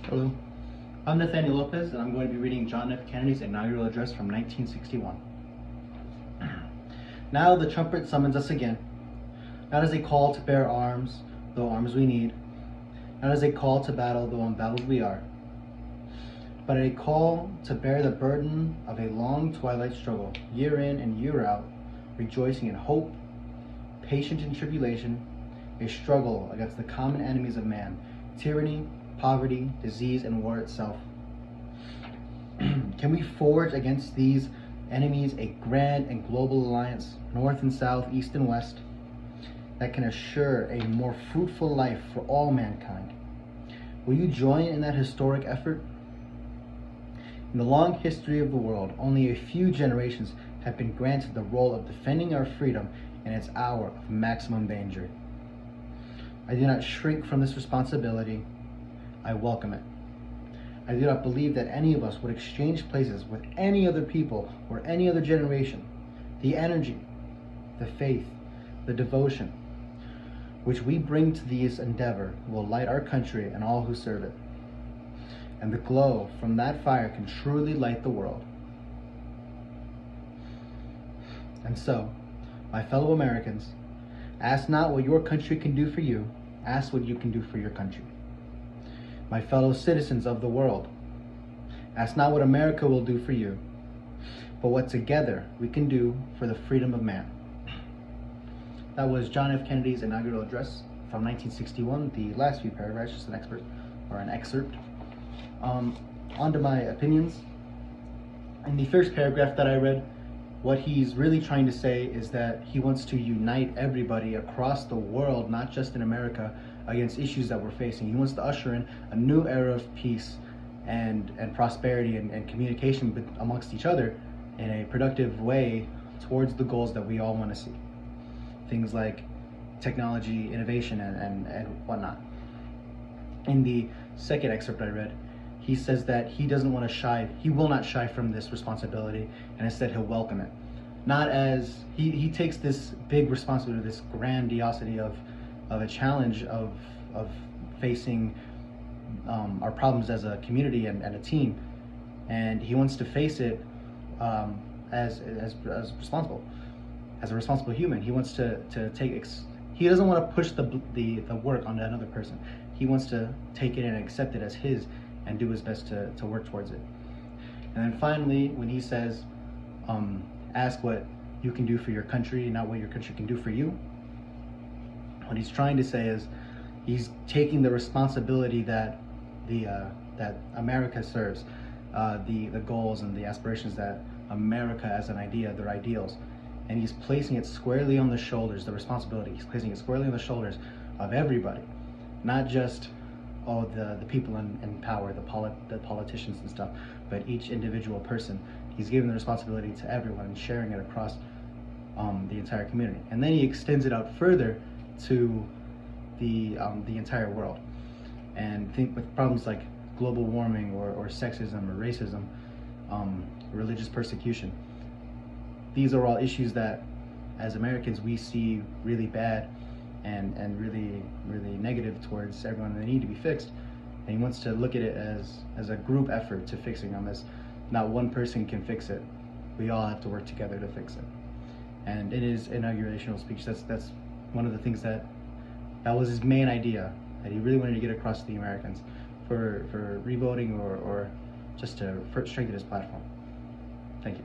Hello, I'm Nathaniel Lopez, and I'm going to be reading John F. Kennedy's inaugural address from 1961. Now the trumpet summons us again, not as a call to bear arms, though arms we need, not as a call to battle, though unbattled we are, but a call to bear the burden of a long twilight struggle, year in and year out, rejoicing in hope, patient in tribulation, a struggle against the common enemies of man, tyranny, poverty, disease, and war itself. Can we forge against these enemies a grand and global alliance, north and south, east and west, that can assure a more fruitful life for all mankind? Will you join in that historic effort? In the long history of the world, only a few generations have been granted the role of defending our freedom in its hour of maximum danger. I do not shrink from this responsibility. I welcome it. I do not believe that any of us would exchange places with any other people or any other generation. The energy, the faith, the devotion which we bring to this endeavor will light our country and all who serve it. And the glow from that fire can truly light the world. And so, my fellow Americans, ask not what your country can do for you, ask what you can do for your country. My fellow citizens of the world, ask not what America will do for you, but what together we can do for the freedom of man. That was John F. Kennedy's inaugural address from 1961, the last few paragraphs, just an excerpt. On to my opinions. In the first paragraph that I read, what he's really trying to say is that he wants to unite everybody across the world, not just in America, against issues that we're facing. He wants to usher in a new era of peace and prosperity and communication amongst each other in a productive way towards the goals that we all want to see. Things like technology, innovation, and whatnot. In the second excerpt I read, he says that he will not shy from this responsibility, and instead he'll welcome it. Not as, he takes this big responsibility, this grandiosity of a challenge of facing our problems as a community and a team, and he wants to face it as responsible, as a responsible human. He wants to take. He doesn't want to push the work onto another person. He wants to take it and accept it as his, and do his best to work towards it. And then finally, when he says, ask what you can do for your country, not what your country can do for you, what he's trying to say is he's taking the responsibility that that America serves, the goals and the aspirations that America as an idea, their ideals, and he's placing it squarely on the shoulders, the responsibility, he's placing it squarely on the shoulders of everybody, not just the people in power, the politicians and stuff, but each individual person. He's giving the responsibility to everyone and sharing it across the entire community. And then he extends it out further to the entire world. And think with problems like global warming or sexism or racism, religious persecution. These are all issues that, as Americans, we see really bad and really, really negative towards everyone, and they need to be fixed. And he wants to look at it as a group effort to fixing them, as not one person can fix it. We all have to work together to fix it. And in his inaugurational speech, that's one of the things that was his main idea, that he really wanted to get across to the Americans for revoting or just to strengthen his platform. Thank you.